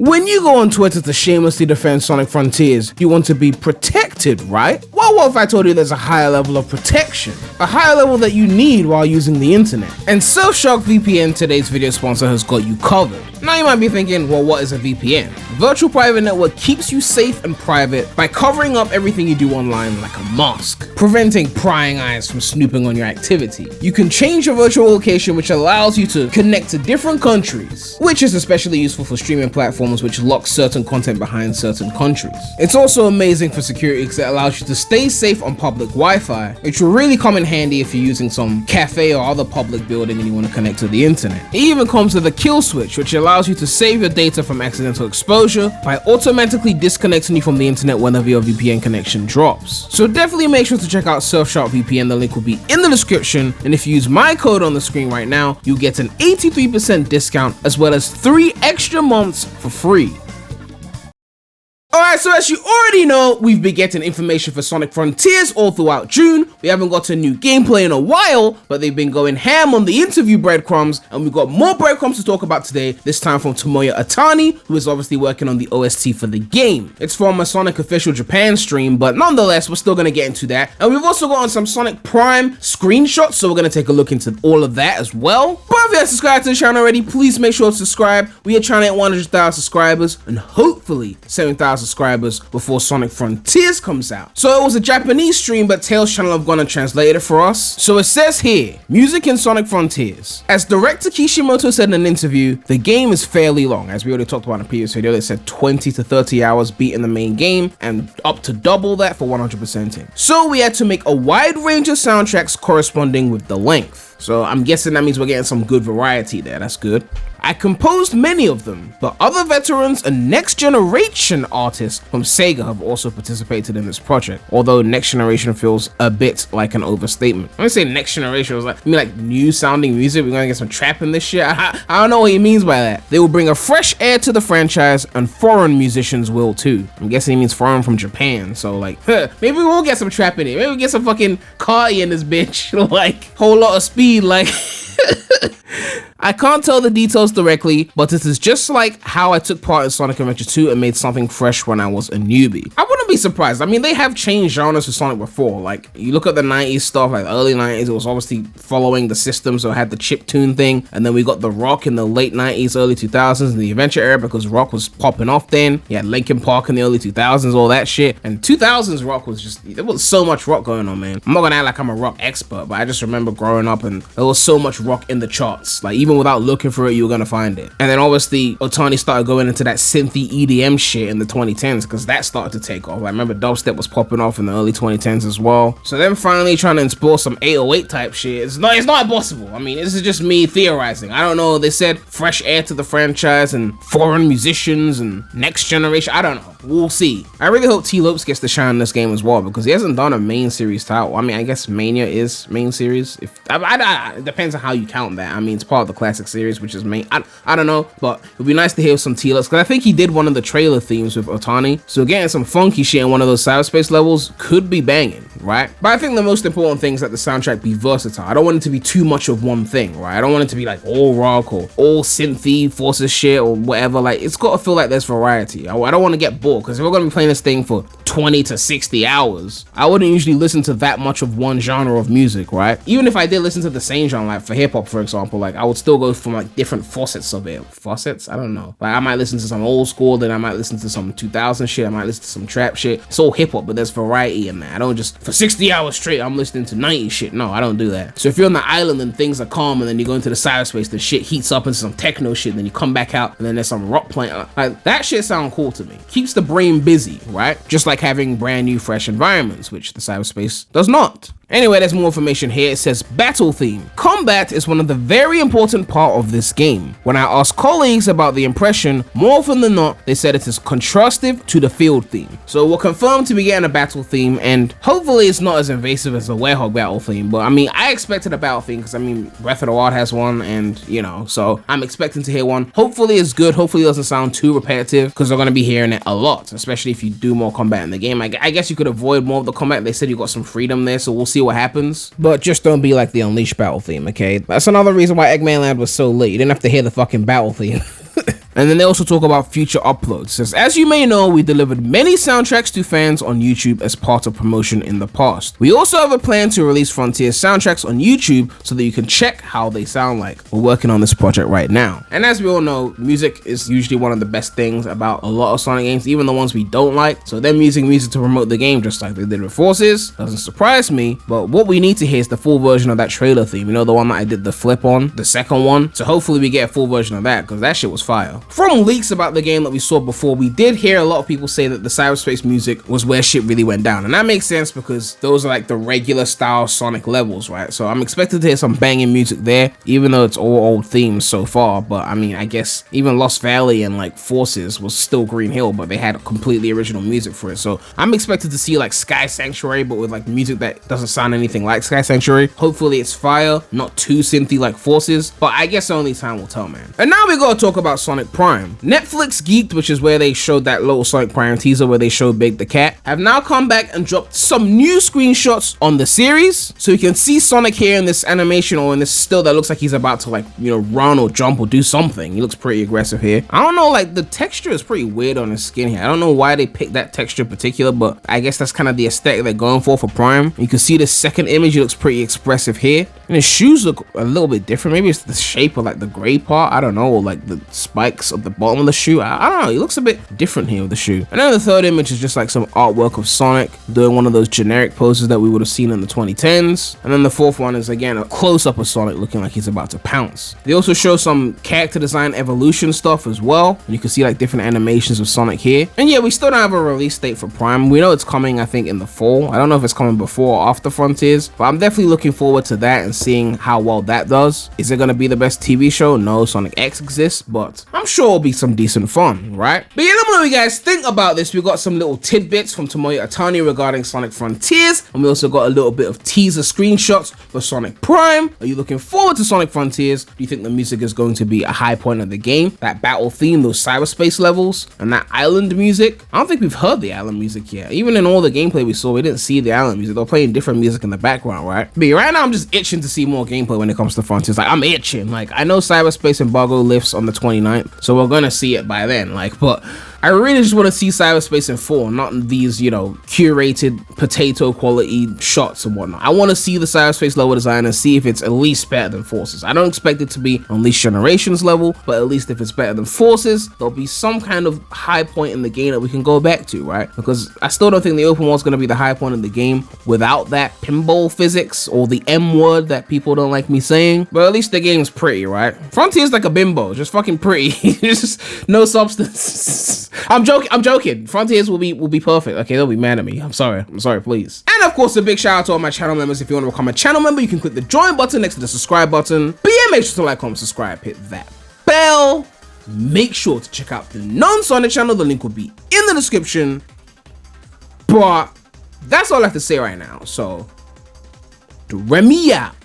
When you go on Twitter to shamelessly defend Sonic Frontiers, you want to be protected, right? Well, what if I told you there's a higher level of protection? A higher level that you need while using the internet. And Surfshark VPN, today's video sponsor, has got you covered. Now you might be thinking, well, what is a VPN? Virtual Private Network keeps you safe and private by covering up everything you do online like a mask, preventing prying eyes from snooping on your activity. You can change your virtual location, which allows you to connect to different countries, which is especially useful for streaming platforms which lock certain content behind certain countries. It's also amazing for security because it allows you to stay safe on public Wi-Fi, which will really come in handy if you're using some cafe or other public building and you want to connect to the internet. It even comes with a kill switch, which allows you to save your data from accidental exposure by automatically disconnecting you from the internet whenever your VPN connection drops. So definitely make sure to check out Surfshark VPN, the link will be in the description, and if you use my code on the screen right now, you'll get an 83% discount as well as 3 extra months for free. Alright, so as you already know, we've been getting information for Sonic Frontiers all throughout June. We haven't got a new gameplay in a while, but they've been going ham on the interview breadcrumbs, and we've got more breadcrumbs to talk about today, this time from Tomoya Ohtani, who is obviously working on the OST for the game. It's from a Sonic Official Japan stream, but nonetheless, we're still going to get into that. And we've also gotten some Sonic Prime screenshots, so we're going to take a look into all of that as well. But if you haven't subscribed to the channel already, please make sure to subscribe. We are trying to hit 100,000 subscribers, and hopefully 7,000 subscribers before Sonic Frontiers comes out. So it was a Japanese stream, but Tails channel have gone and translated it for us. So it says here, music in Sonic Frontiers. As director Kishimoto said in an interview, the game is fairly long. As we already talked about in a previous video, they said 20 to 30 hours beating the main game and up to double that for 100%ing. So we had to make a wide range of soundtracks corresponding with the length. So I'm guessing that means we're getting some good variety there. That's good. I composed many of them, but other veterans and next generation artists from Sega have also participated in this project, although next generation feels a bit like an overstatement. When I say next generation, I mean like new sounding music, we're gonna get some trap in this shit. I don't know what he means by that. They will bring a fresh air to the franchise, and foreign musicians will too. I'm guessing he means foreign from Japan, so like, maybe we'll get some trap in it. Maybe we'll get some fucking Carti in this bitch, like, whole lot of speed, like... I can't tell the details directly, but it is just like how I took part in Sonic Adventure 2 and made something fresh when I was a newbie. I wouldn't be surprised. I mean, they have changed genres for Sonic before. Like, you look at the 90s stuff, like the early 90s, it was obviously following the system, so it had the chiptune thing, and then we got the rock in the late 90s, early 2000s, in the adventure era, because rock was popping off then. You had Linkin Park in the early 2000s, all that shit, and 2000s rock was just, there was so much rock going on, man. I'm not gonna act like I'm a rock expert, but I just remember growing up and there was so much rock in the charts. Like, even without looking for it, you were gonna find it. And then obviously Ohtani started going into that synthy EDM shit in the 2010s, because that started to take off. I remember dubstep was popping off in the early 2010s as well. So then finally trying to explore some 808 type shit, it's not impossible. I mean, this is just me theorizing. I don't know. They said fresh air to the franchise and foreign musicians and next generation. I don't know. We'll see. I really hope T. Lopes gets to shine in this game as well, because he hasn't done a main series title. I mean, I guess Mania is main series. If it depends on how you count that. I mean, it's part of the classic series, which is main. I don't know, but it'd be nice to hear some T. Lopes, because I think he did one of the trailer themes with Ohtani. So getting some funky shit in one of those cyberspace levels could be banging, right? But I think the most important thing is that the soundtrack be versatile. I don't want it to be too much of one thing, right? I don't want it to be like all rock or all synthy forces shit or whatever. Like, it's got to feel like there's variety. I don't want to get bored, because if we're going to be playing this thing for 20 to 60 hours, I wouldn't usually listen to that much of one genre of music, right? Even if I did listen to the same genre, like for hip hop, for example, like I would still go from like different facets of it. Facets? I don't know. Like I might listen to some old school, then I might listen to some 2000 shit, I might listen to some trap shit. It's all hip hop, but there's variety in that. I don't just, for 60 hours straight, I'm listening to 90s shit. No, I don't do that. So if you're on the island and things are calm, and then you go into the cyberspace, the shit heats up into some techno shit, then you come back out, and then there's some rock playing. Like, that shit sound cool to me. Keeps the brain busy, right? Just like having brand new fresh environments, which the cyberspace does not. Anyway, there's more information here. It says battle theme. Combat is one of the very important part of this game. When I asked colleagues about the impression, more often than not, they said it is contrastive to the field theme. So we're confirmed to be getting a battle theme, and hopefully it's not as invasive as the Werehog battle theme, but I mean, I expected a battle theme because I mean, Breath of the Wild has one, and you know, so I'm expecting to hear one. Hopefully it's good. Hopefully it doesn't sound too repetitive, because we're going to be hearing it a lot, especially if you do more combat in the game. I guess you could avoid more of the combat. They said you got some freedom there, so we'll see what happens, but just don't be like the Unleashed battle theme, okay? That's another reason why Eggman Land was so lit. You didn't have to hear the fucking battle theme. And then they also talk about future uploads. It says, as you may know, we delivered many soundtracks to fans on YouTube as part of promotion in the past. We also have a plan to release Frontiers soundtracks on YouTube so that you can check how they sound like. We're working on this project right now. And as we all know, music is usually one of the best things about a lot of Sonic games, even the ones we don't like. So them using music to promote the game just like they did with Forces doesn't surprise me. But what we need to hear is the full version of that trailer theme. You know, the one that I did the flip on, the second one. So hopefully we get a full version of that, because that shit was fire. From leaks about the game that we saw before, we did hear a lot of people say that the cyberspace music was where shit really went down. And that makes sense because those are like the regular style Sonic levels, right? So I'm expected to hear some banging music there, even though it's all old themes so far. But I mean, I guess even Lost Valley and like Forces was still Green Hill, but they had completely original music for it. So I'm expected to see like Sky Sanctuary, but with like music that doesn't sound anything like Sky Sanctuary. Hopefully it's fire, not too synthy like Forces, but I guess only time will tell, man. And now we gotta talk about Sonic Prime. Netflix Geeked, which is where they showed that little Sonic Prime teaser where they showed Big the Cat, have now come back and dropped some new screenshots on the series. So you can see Sonic here in this animation, or in this still that looks like he's about to like, you know, run or jump or do something. He looks pretty aggressive here. I don't know, like the texture is pretty weird on his skin here. I don't know why they picked that texture in particular, but I guess that's kind of the aesthetic they're going for Prime. You can see the second image, he looks pretty expressive here. And his shoes look a little bit different. Maybe it's the shape of like the gray part, I don't know, or like the spikes at the bottom of the shoe. I don't know, he looks a bit different here with the shoe. And then the third image is just like some artwork of Sonic doing one of those generic poses that we would have seen in the 2010s. And then the fourth one is again a close-up of Sonic looking like he's about to pounce. They also show some character design evolution stuff as well, and you can see like different animations of Sonic here. And yeah, we still don't have a release date for Prime. We know it's coming, I think, in the fall. I don't know if it's coming before or after Frontiers, but I'm definitely looking forward to that and seeing how well that does. Is it going to be the best TV show? No, Sonic X exists, but I'm sure it'll be some decent fun, right? But yeah, let me know what you guys think about this. We got some little tidbits from Tomoya Ohtani regarding Sonic Frontiers, and we also got a little bit of teaser screenshots for Sonic Prime. Are you looking forward to Sonic Frontiers? Do you think the music is going to be a high point of the game? That battle theme, those cyberspace levels, and that island music? I don't think we've heard the island music yet. Even in all the gameplay we saw, we didn't see the island music. They're playing different music in the background, right? But right now, I'm just itching to see more gameplay when it comes to Frontiers. Like, I'm itching. Like, I know cyberspace embargo lifts on the 29th, so we're gonna see it by then. Like, but I really just want to see cyberspace in full, not these, you know, curated potato quality shots and whatnot. I want to see the cyberspace level design and see if it's at least better than Forces. I don't expect it to be Unleashed Generations level, but at least if it's better than Forces, there'll be some kind of high point in the game that we can go back to, right? Because I still don't think the open world is going to be the high point in the game without that pinball physics or the M word that people don't like me saying. But at least the game's pretty, right? Frontier's like a bimbo, just fucking pretty. Just no substance. I'm joking. Frontiers will be perfect. Okay, they'll be mad at me. I'm sorry, please. And of course, a big shout out to all my channel members. If you want to become a channel member, you can click the join button next to the subscribe button. But yeah, make sure to like, comment, subscribe, hit that bell. Make sure to check out the non-Sonic channel. The link will be in the description. But that's all I have to say right now. So, Premy out.